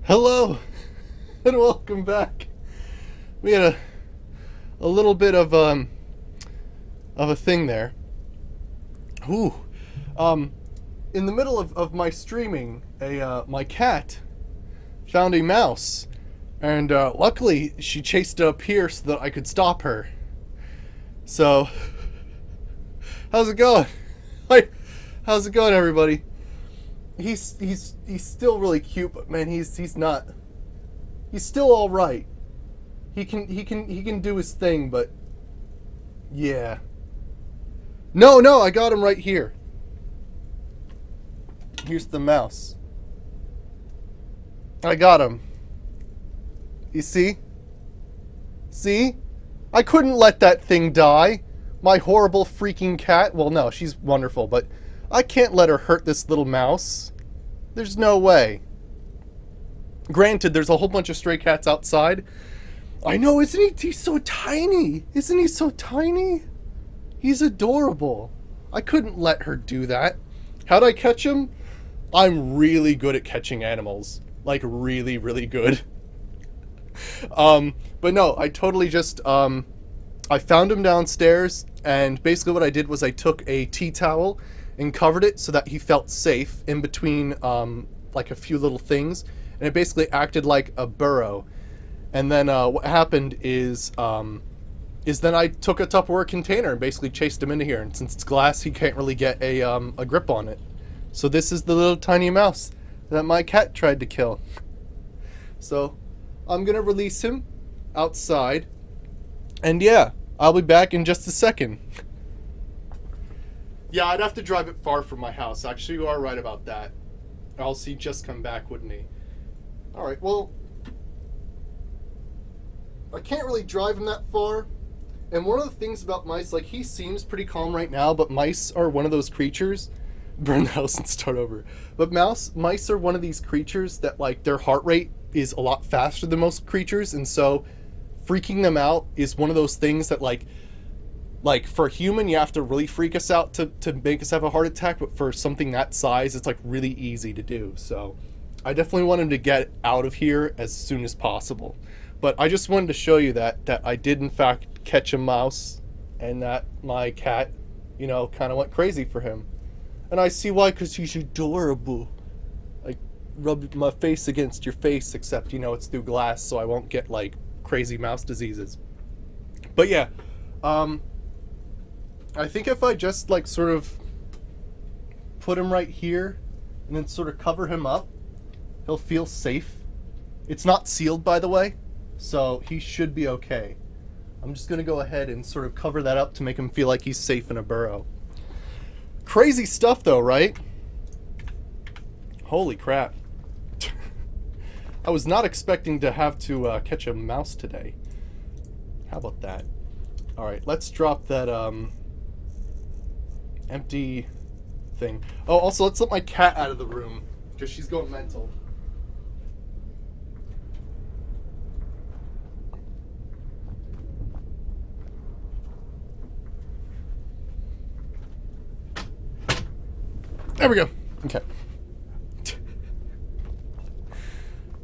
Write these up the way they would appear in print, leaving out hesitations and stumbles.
Hello and welcome back. We had a little bit of a thing there. Ooh. In the middle of my streaming, my cat found a mouse, and luckily she chased it up here so that I could stop her. So, how's it going? Hi, how's it going, everybody? He's still really cute, but man, he's not. He's still all right. He can do his thing, but yeah. No, I got him right here. Here's the mouse. I got him. You see? See? I couldn't let that thing die. My horrible freaking cat. Well, no, she's wonderful, but I can't let her hurt this little mouse. There's no way. Granted, there's a whole bunch of stray cats outside. I know, isn't he? He's so tiny. Isn't he so tiny? He's adorable. I couldn't let her do that. How'd I catch him? I'm really good at catching animals. Like, really, really good. But no, I totally just, I found him downstairs, and basically what I did was I took a tea towel and covered it so that he felt safe in between, like a few little things, and it basically acted like a burrow. And then, what happened is then I took a Tupperware container and basically chased him into here, and since it's glass, he can't really get a grip on it. So this is the little tiny mouse that my cat tried to kill. So, I'm gonna release him outside, and yeah, I'll be back in just a second. Yeah, I'd have to drive it far from my house. Actually, you are right about that. Or else he'd just come back, wouldn't he? Alright, well, I can't really drive him that far. And one of the things about mice, like, he seems pretty calm right now, but mice are one of those creatures. Burn the house and start over. But mice are one of these creatures that, like, their heart rate is a lot faster than most creatures, and so freaking them out is one of those things that, like for a human, you have to really freak us out to make us have a heart attack, but for something that size, it's, like, really easy to do. So I definitely want him to get out of here as soon as possible. But I just wanted to show you that I did, in fact, catch a mouse, and that my cat, you know, kind of went crazy for him. And I see why, because he's adorable. I rubbed my face against your face, except, you know, it's through glass, so I won't get, like, crazy mouse diseases. But yeah, I think if I just, like, sort of put him right here and then sort of cover him up, he'll feel safe. It's not sealed, by the way, so he should be okay. I'm just going to go ahead and sort of cover that up to make him feel like he's safe in a burrow. Crazy stuff, though, right? Holy crap. I was not expecting to have to catch a mouse today. How about that? Alright, let's drop that empty thing. Oh, also, let's let my cat out of the room, because she's going mental. There we go. Okay.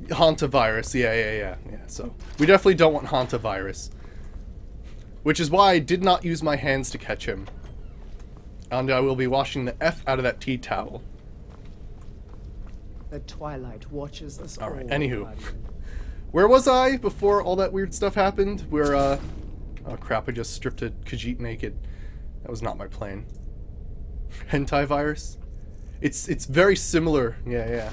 Hantavirus. Yeah. So we definitely don't want Hantavirus. Which is why I did not use my hands to catch him. And I will be washing the F out of that tea towel. The twilight watches us all. Alright, anywho. Where was I before all that weird stuff happened? Where, oh crap, I just stripped a Khajiit naked. That was not my plan. Hentai virus? It's very similar. Yeah.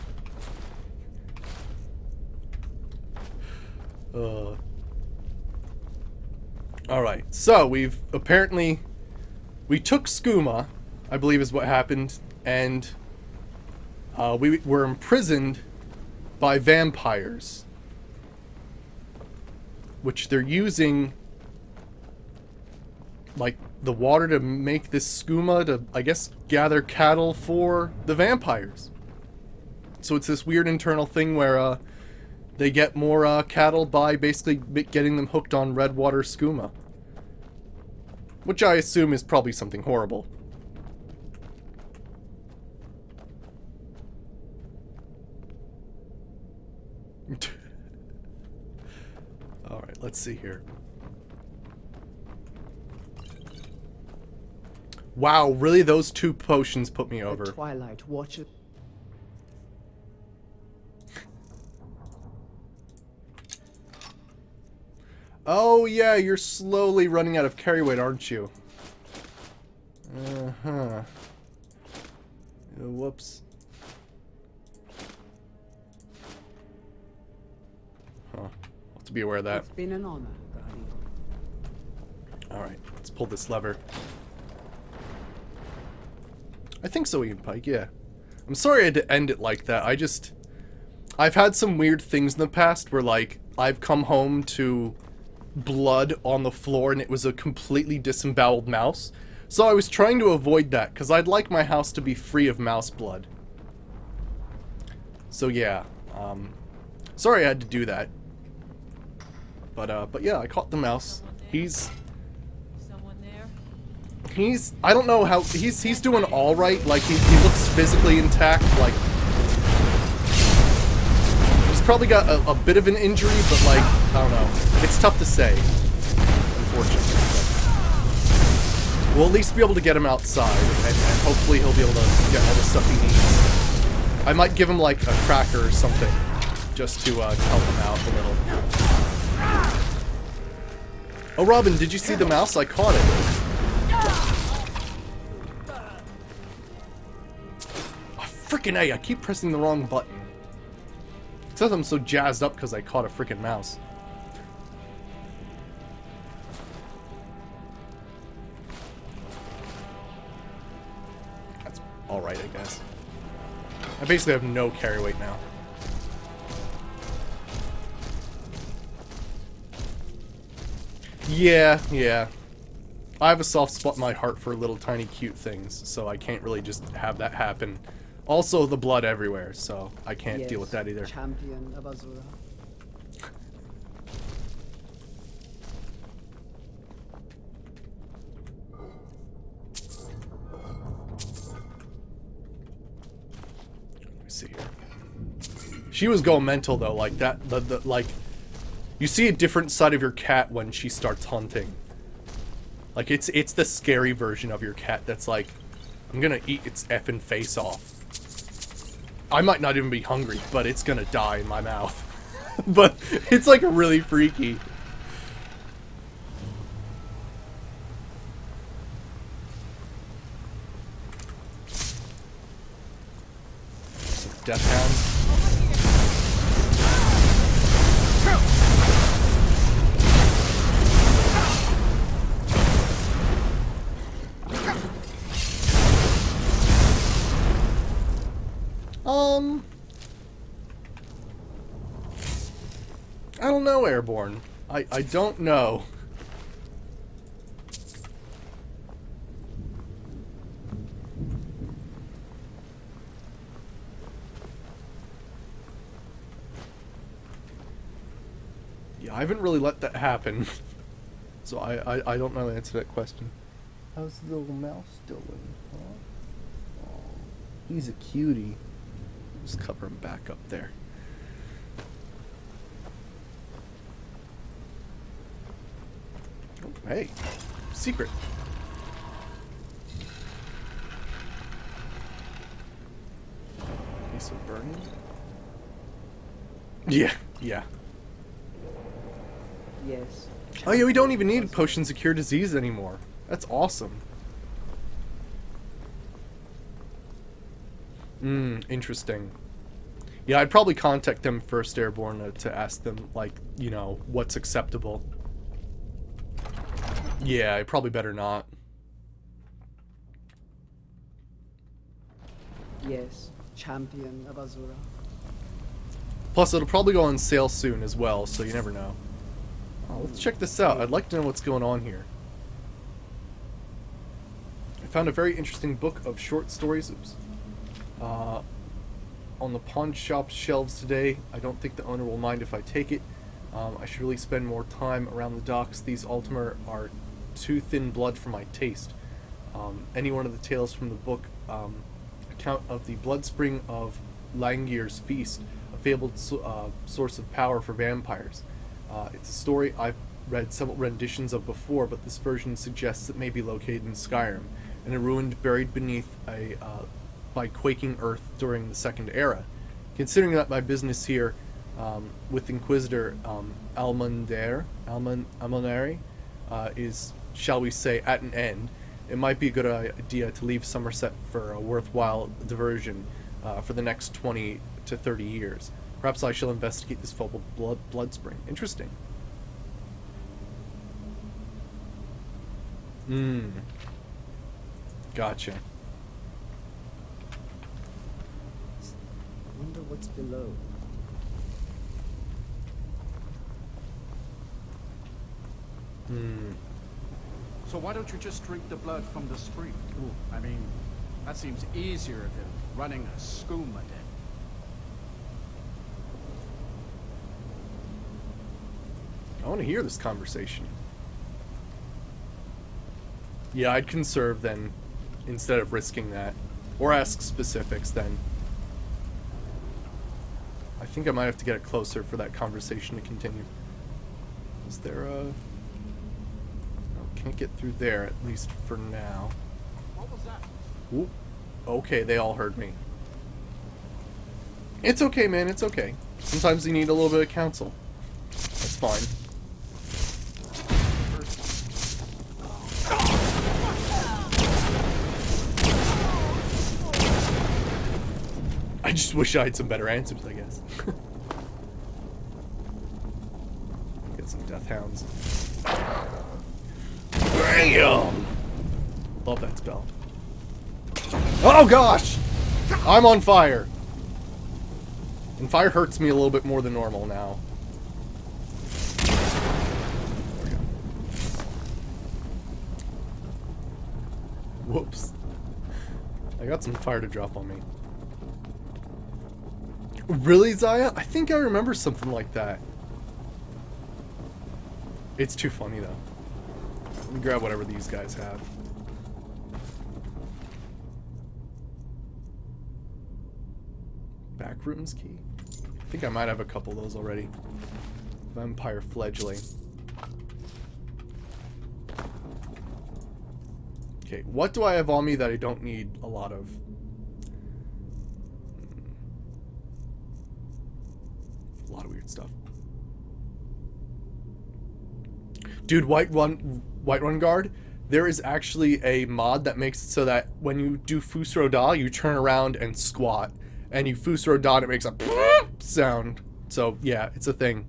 Alright, so we took skooma, I believe is what happened, and we were imprisoned by vampires, which they're using, like, the water to make this skooma to, I guess, gather cattle for the vampires. So it's this weird internal thing where they get more cattle by basically getting them hooked on red water skooma. Which I assume is probably something horrible. Alright, let's see here. Wow, really? Those 2 potions put me The over. twilight watches. Oh, yeah, you're slowly running out of carry weight, aren't you? Uh-huh. Whoops. Huh. I'll have to be aware of that. It's been an honor, Guardian. Alright, let's pull this lever. I think so, Ian Pike, yeah. I'm sorry I had to end it like that. I've had some weird things in the past where, like, I've come home to blood on the floor and it was a completely disemboweled mouse. So I was trying to avoid that, because I'd like my house to be free of mouse blood. So yeah, sorry I had to do that. But yeah, I caught the mouse. Someone there? I don't know how, he's doing alright, like, he looks physically intact, like, he's probably got a bit of an injury, but, like, I don't know, it's tough to say, unfortunately. We'll at least be able to get him outside, and hopefully he'll be able to get all the stuff he needs. I might give him, like, a cracker or something, just to help him out a little. Oh, Robin, did you see the mouse? I caught it. Oh, frickin' A, I keep pressing the wrong button. It says I'm so jazzed up because I caught a frickin' mouse. That's alright, I guess. I basically have no carry weight now. Yeah. I have a soft spot in my heart for little tiny cute things, so I can't really just have that happen. Also, the blood everywhere, so I can't deal with that either. Champion of Azura. Let me see here. She was going mental though, like that. Like, you see a different side of your cat when she starts hunting. Like it's the scary version of your cat that's like, I'm gonna eat its effing face off. I might not even be hungry, but it's gonna die in my mouth. But it's like really freaky. Some death hounds. I don't know, Airborne. I don't know. Yeah, I haven't really let that happen. So I don't know the answer to that question. How's the little mouse doing? Huh? Oh, he's a cutie. Just cover him back up there. Oh, hey, secret. Piece of burning. Yeah. Yes. Oh yeah, we don't even need potions to cure disease anymore. That's awesome. Interesting. Yeah, I'd probably contact them first, Airborne, to ask them, like, you know, what's acceptable. Yeah, I probably better not. Yes. Champion of Azura. Plus, it'll probably go on sale soon as well, so you never know. Oh, let's check this out. I'd like to know what's going on here. I found a very interesting book of short stories. Oops. On the pawn shop shelves today. I don't think the owner will mind if I take it. I should really spend more time around the docks. These Ultima are too thin blood for my taste. Any one of the tales from the book account of the blood spring of Langier's feast, a fabled source of power for vampires. It's a story I've read several renditions of before, but this version suggests it may be located in Skyrim, in a ruin buried beneath by quaking earth during the Second Era. Considering that my business here with Inquisitor Almonari is, shall we say, at an end, it might be a good idea to leave Somerset for a worthwhile diversion for the next 20 to 30 years. Perhaps I shall investigate this fabled blood spring. Interesting. Gotcha. Wonder what's below. So why don't you just drink the blood from the spring? I mean, that seems easier than running a skooma den. I want to hear this conversation. Yeah, I'd conserve then, instead of risking that. Or ask specifics then. I think I might have to get it closer for that conversation to continue. Is there a... Oh, can't get through there, at least for now. What was that? Oop. Okay, they all heard me. It's okay, man, it's okay. Sometimes you need a little bit of counsel. That's fine. I just wish I had some better answers, I guess. Get some death hounds. Bam! Love that spell. Oh gosh! I'm on fire! And fire hurts me a little bit more than normal now. There we go. Whoops. I got some fire to drop on me. Really, Zaya? I think I remember something like that. It's too funny, though. Let me grab whatever these guys have. Backrooms key? I think I might have a couple of those already. Vampire fledgling. Okay, what do I have on me that I don't need a lot of? A lot of weird stuff. Dude, Whiterun Guard, there is actually a mod that makes it so that when you do Fusro Da, you turn around and squat. And you Fusro Da, it makes a sound. So, yeah, it's a thing.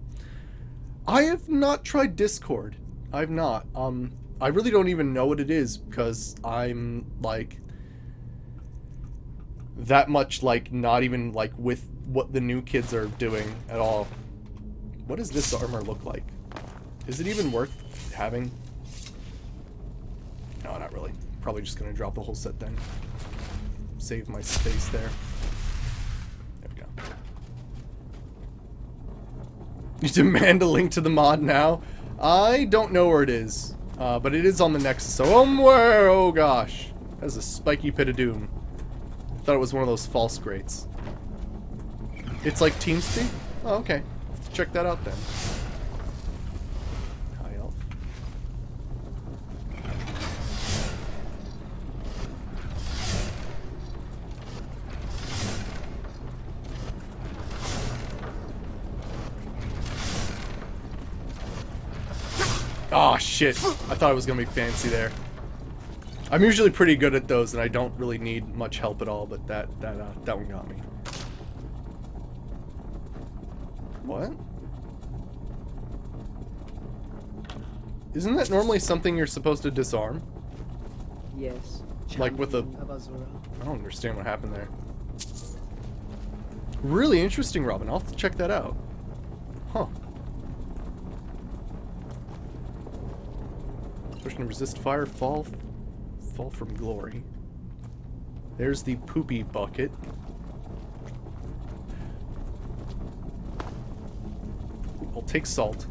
I have not tried Discord. I've not. I really don't even know what it is because I'm, like, that much, like, not even, like, with what the new kids are doing at all. What does this armor look like? Is it even worth having? No, not really. Probably just gonna drop the whole set then. Save my space there. There we go. You demand a link to the mod now? I don't know where it is. But it is on the Nexus, so somewhere, oh gosh. That's a spiky pit of doom. I thought it was one of those false grates. It's like TeamSpeak? Oh, okay. Let's check that out then. High elf. Oh shit, I thought it was gonna be fancy there. I'm usually pretty good at those and I don't really need much help at all, but that one got me. What? Isn't that normally something you're supposed to disarm? Yes. Like with a... Champion of Azura. I don't understand what happened there. Really interesting, Robin. I'll have to check that out. Huh. Push and resist fire, fall from glory. There's the poopy bucket. I'll take salt.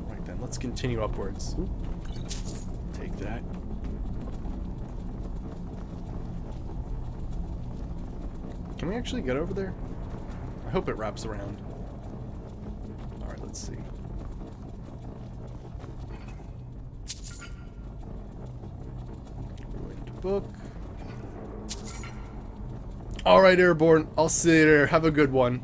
Alright then, let's continue upwards. Ooh. Take that. Can we actually get over there? I hope it wraps around. Alright, let's see. Ruined book. Alright, Airborne. I'll see you there. Have a good one.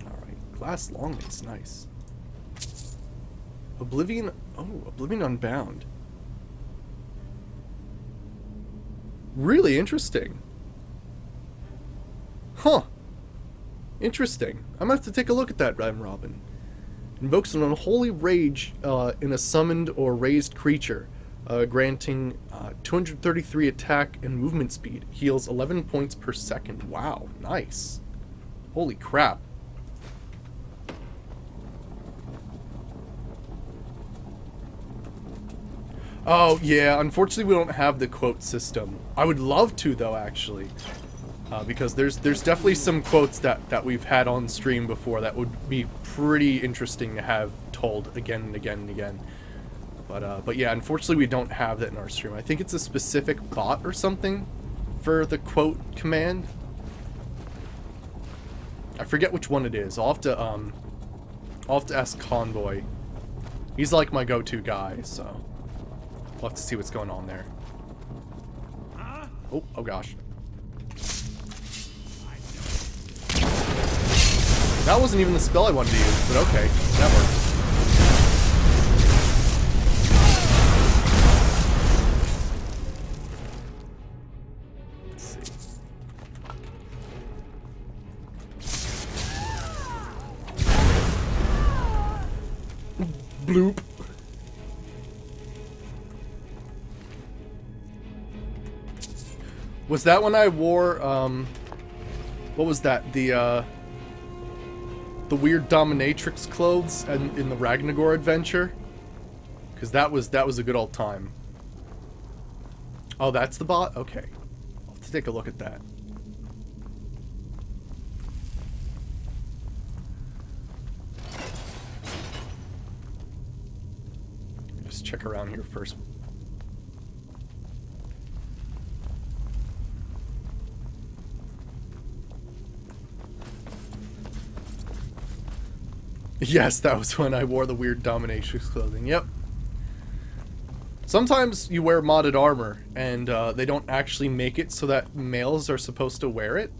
Alright. Glass longlegs. Nice. Oblivion. Oh, Oblivion Unbound. Really interesting. Huh. Interesting. I'm gonna have to take a look at that, Robin. Invokes an unholy rage in a summoned or raised creature, granting 233 attack and movement speed. Heals 11 points per second. Wow, nice. Holy crap. Oh, yeah, unfortunately we don't have the quote system. I would love to, though, actually. Because there's definitely some quotes that we've had on stream before that would be pretty interesting to have told again and again and again. But yeah, unfortunately we don't have that in our stream. I think it's a specific bot or something for the quote command. I forget which one it is. I'll have to ask Convoy. He's like my go-to guy, so we'll have to see what's going on there. Oh gosh. That wasn't even the spell I wanted to use, but okay, that works. Let's see. Bloop. Was that when I wore, what was that? The weird dominatrix clothes in the Ragnagor adventure? Because that was a good old time. Oh, that's the bot? Okay. I'll have to take a look at that. Just check around here first. Yes, that was when I wore the weird dominatrix clothing. Yep. Sometimes you wear modded armor, and they don't actually make it so that males are supposed to wear it.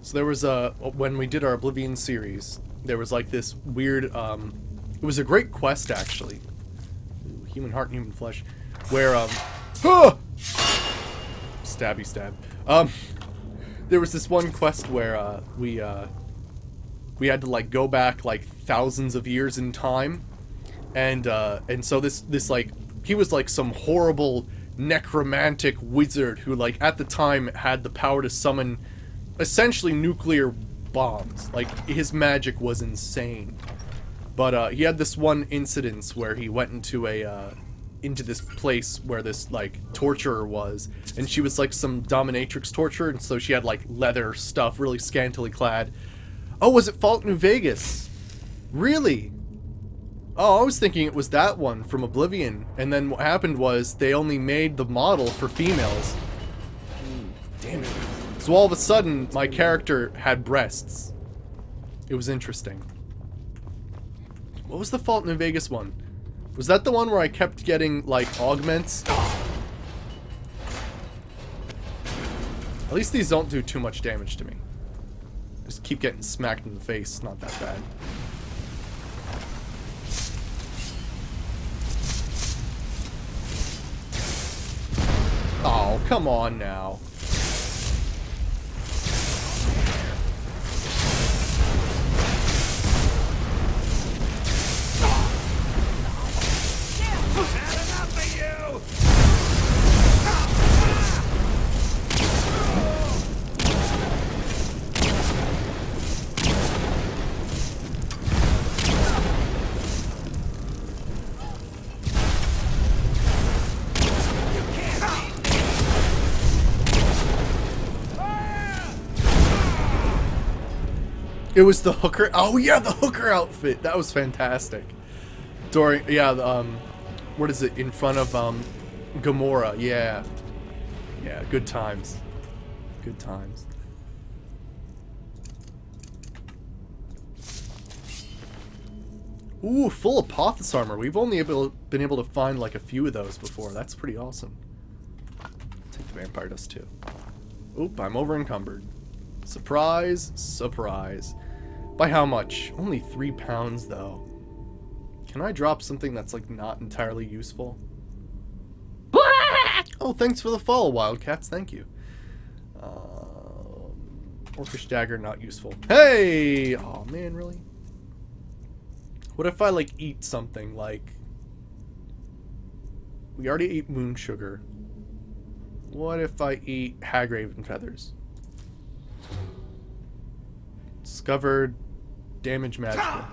So there was when we did our Oblivion series, there was like this weird, it was a great quest actually. Ooh, human heart and human flesh. Where, stabby stab. There was this one quest where, we had to like go back like thousands of years in time, and so this like he was like some horrible necromantic wizard who like at the time had the power to summon essentially nuclear bombs. Like his magic was insane, but he had this one incident where he went into this place where this like torturer was, and she was like some dominatrix torturer, and so she had like leather stuff, really scantily clad. Oh, was it Fallout New Vegas? Really? Oh, I was thinking it was that one from Oblivion. And then what happened was they only made the model for females. Damn it. So all of a sudden, my character had breasts. It was interesting. What was the Fallout New Vegas one? Was that the one where I kept getting, like, augments? At least these don't do too much damage to me. Just keep getting smacked in the face. Not that bad. Oh, come on now. It was the hooker. Oh yeah, the hooker outfit. That was fantastic. During what is it? In front of Gamora, yeah. Yeah, good times. Good times. Ooh, full Apothis armor. We've only been able to find like a few of those before. That's pretty awesome. Take the vampire dust too. Oop, I'm over encumbered. Surprise, surprise. By how much? Only 3 pounds though. Can I drop something that's like not entirely useful? Oh, thanks for the follow, Wildcats. Thank you. Orcish dagger, not useful. Hey! Oh man, really? What if I like eat something like... We already ate moon sugar. What if I eat hagraven feathers? Discovered damage magical.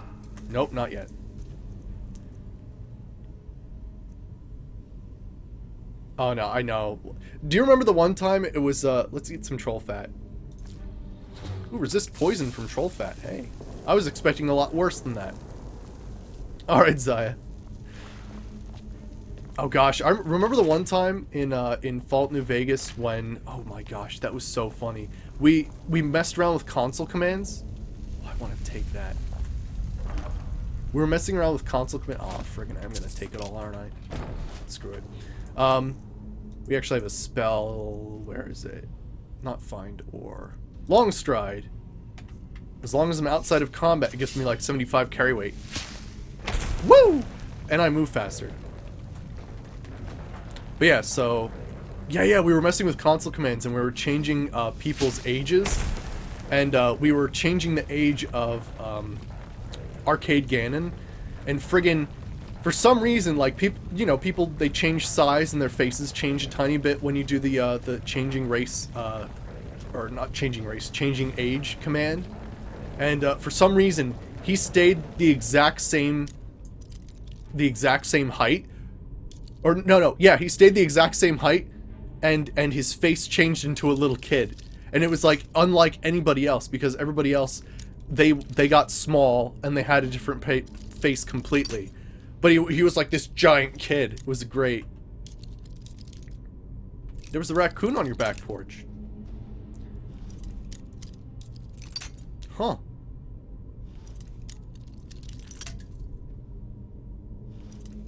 Nope, not yet. Oh no, I know. Do you remember the one time it was, let's eat some troll fat. Ooh, resist poison from troll fat. Hey, I was expecting a lot worse than that. Alright, Zaya. Oh gosh, I remember the one time in Fallout New Vegas when, oh my gosh, that was so funny. We messed around with console commands. Oh, I want to take that. We were messing around with console command. Oh, friggin', I'm gonna take it all, aren't I? Screw it. We actually have a spell. Where is it? Not find or long stride. As long as I'm outside of combat, it gives me like 75 carry weight. Woo! And I move faster. But yeah, so yeah, we were messing with console commands and we were changing people's ages, and we were changing the age of Arcade Ganon, and friggin'. For some reason, like people, they change size and their faces change a tiny bit when you do the changing race, or not changing race, changing age command. And for some reason, he stayed the exact same height. Or no, yeah, he stayed the exact same height, and his face changed into a little kid, and it was like unlike anybody else because everybody else, they got small and they had a different face completely. But he was like this giant kid. It was great. There was a raccoon on your back porch. Huh.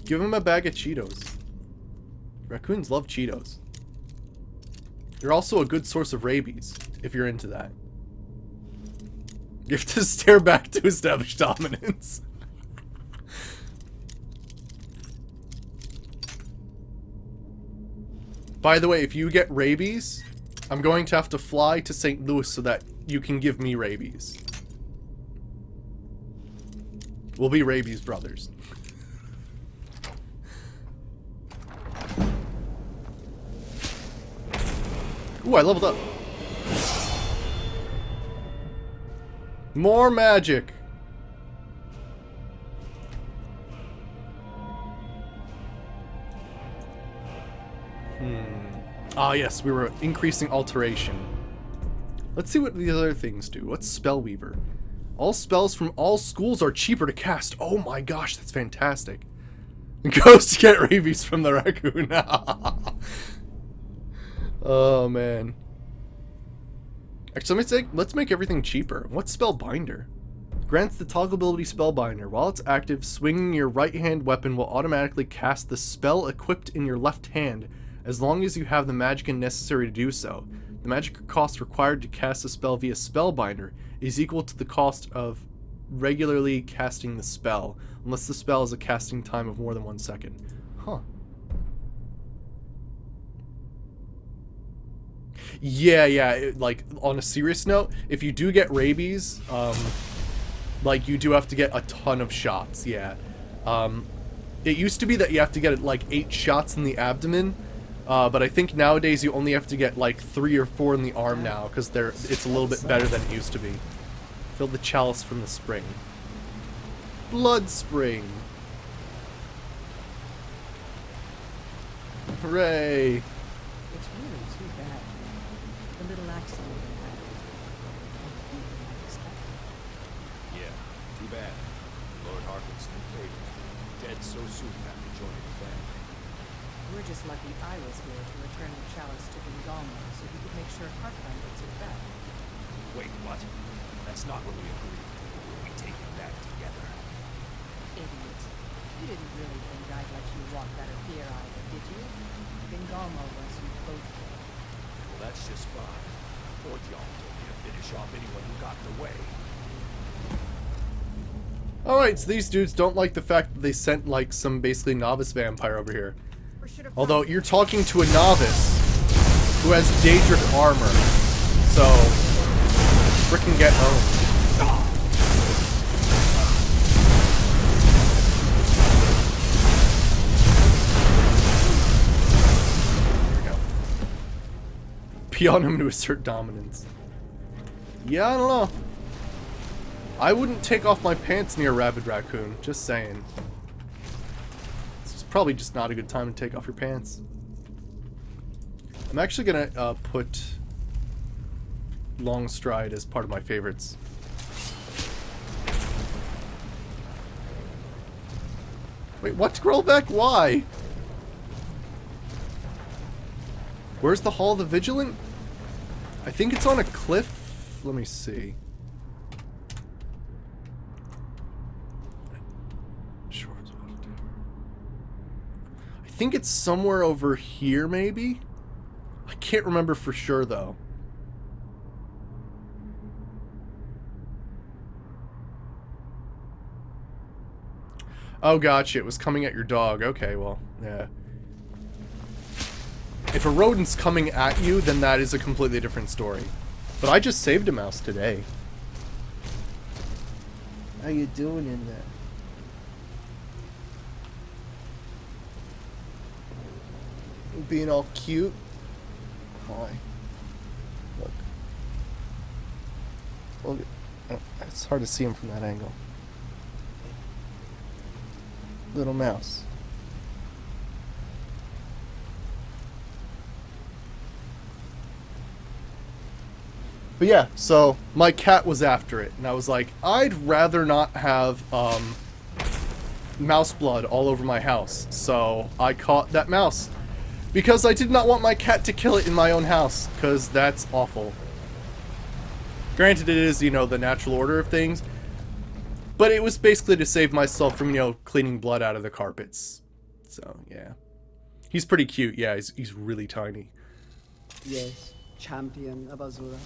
Give him a bag of Cheetos. Raccoons love Cheetos. They're also a good source of rabies, if you're into that. You have to stare back to establish dominance. By the way, if you get rabies, I'm going to have to fly to St. Louis so that you can give me rabies. We'll be rabies brothers. Ooh, I leveled up. More magic. Ah, yes, we were increasing alteration. Let's see what the other things do. What's Spellweaver? All spells from all schools are cheaper to cast. Oh my gosh, that's fantastic. Goes to get rabies from the raccoon. Oh, man. Actually, let's make everything cheaper. What's Spellbinder? Grants the toggle ability Spellbinder. While it's active, swinging your right hand weapon will automatically cast the spell equipped in your left hand, as long as you have the magic necessary to do so. The magic cost required to cast a spell via Spellbinder is equal to the cost of regularly casting the spell, unless the spell has a casting time of more than 1 second. Huh. Yeah, like, on a serious note, if you do get rabies, like, you do have to get a ton of shots, yeah. It used to be that you have to get, like, 8 shots in the abdomen, but I think nowadays you only have to get, like, 3 or 4 in the arm now, because it's a little bit better than it used to be. Fill the chalice from the spring. Blood spring. Hooray. It's really too bad. The little accident that happened. Yeah, too bad. Lord Harkins too fatal. Dead so soon after joining the family. We're just lucky I was here to return the chalice to Bingalmo so he could make sure Heartland gets it back. Wait, what? That's not what we agreed. We take it back together. Idiot. You didn't really think I'd let you walk out of here either, did you? Bingalmo wants you both dead. Well, that's just fine. Ordjal told me to finish off anyone who got in the way. Alright, so these dudes don't like the fact that they sent, like, some basically novice vampire over here. Or should have Although, you're talking to a novice who has Daedric armor. So, frickin' get owned. There we go. Pee on him to assert dominance. Yeah, I don't know. I wouldn't take off my pants near a rabid raccoon. Just saying. This is probably just not a good time to take off your pants. I'm actually gonna put Long Stride as part of my favorites. Wait, what, Grillback? Why? Where's the Hall of the Vigilant? I think it's on a cliff. Let me see. I think it's somewhere over here, maybe? I can't remember for sure, though. Oh, gotcha. It was coming at your dog. Okay, well, yeah. If a rodent's coming at you, then that is a completely different story. But I just saved a mouse today. How you doing in there? Being all cute. Hi. Look. Look. It's hard to see him from that angle. Little mouse. But yeah, so my cat was after it, and I was like, I'd rather not have mouse blood all over my house. So I caught that mouse. Because I did not want my cat to kill it in my own house, because that's awful. Granted, it is, you know, the natural order of things, but it was basically to save myself from, you know, cleaning blood out of the carpets. So, yeah. He's pretty cute, yeah, he's really tiny. Yes, champion of Azura.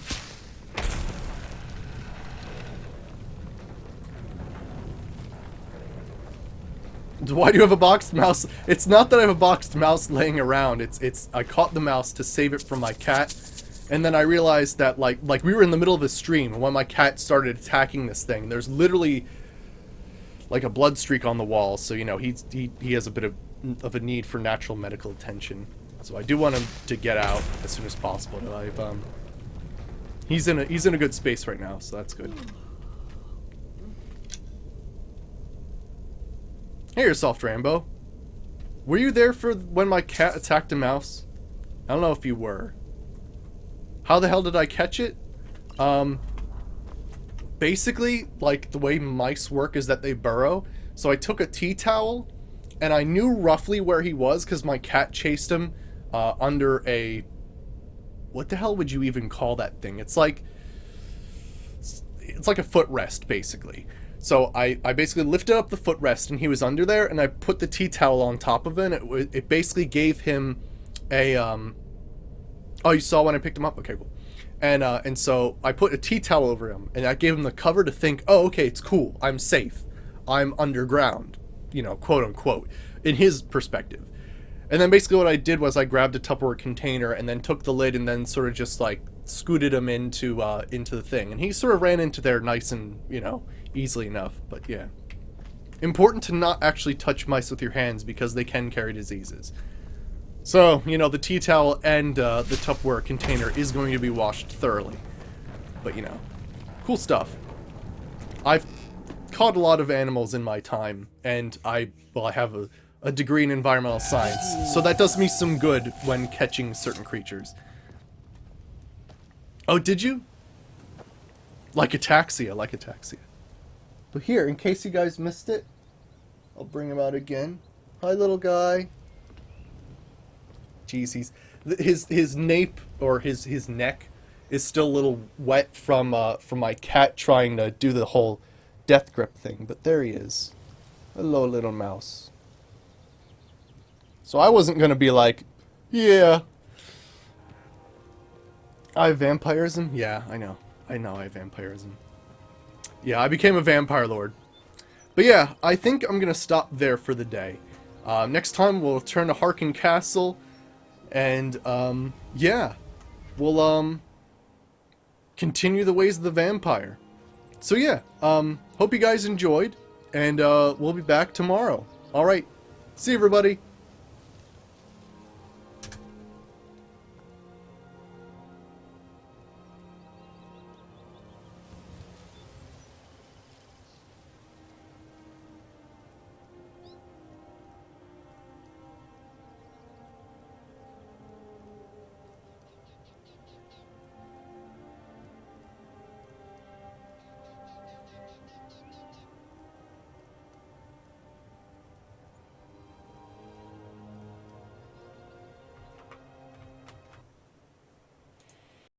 Why do you have a boxed mouse? It's not that I have a boxed mouse laying around. It's I caught the mouse to save it from my cat, and then I realized that like we were in the middle of a stream when my cat started attacking this thing. There's literally like a blood streak on the wall, so you know he has a bit of a need for natural medical attention. So I do want him to get out as soon as possible. I've he's in a good space right now, so that's good. Hey yourself, Rambo. Were you there for when my cat attacked a mouse? I don't know if you were. How the hell did I catch it? Basically, like, the way mice work is that they burrow. So I took a tea towel, and I knew roughly where he was, because my cat chased him under a... What the hell would you even call that thing? It's like a footrest, basically. So I basically lifted up the footrest, and he was under there, and I put the tea towel on top of it, and it basically gave him a... Oh, you saw when I picked him up? Okay, cool. And so I put a tea towel over him, and I gave him the cover to think, oh, okay, it's cool. I'm safe. I'm underground, you know, quote unquote, in his perspective. And then basically what I did was I grabbed a Tupperware container and then took the lid and then sort of just like scooted him into the thing. And he sort of ran into there nice and, you know, easily enough. But yeah. Important to not actually touch mice with your hands because they can carry diseases. So, you know, the tea towel and the Tupperware container is going to be washed thoroughly. But, you know, cool stuff. I've caught a lot of animals in my time, and I have a degree in environmental science, so that does me some good when catching certain creatures. Oh, did you? Like ataxia, like ataxia. But here, in case you guys missed it, I'll bring him out again. Hi, little guy. Jeez, his nape or his neck is still a little wet from my cat trying to do the whole death grip thing. But there he is. Hello, little mouse. So I wasn't gonna be like, yeah, I have vampirism. Yeah, I know I have vampirism. Yeah, I became a vampire lord. But yeah, I think I'm gonna stop there for the day. Next time we'll return to Harken Castle, and yeah, we'll continue the ways of the vampire. So yeah, hope you guys enjoyed, and we'll be back tomorrow. All right, see you everybody.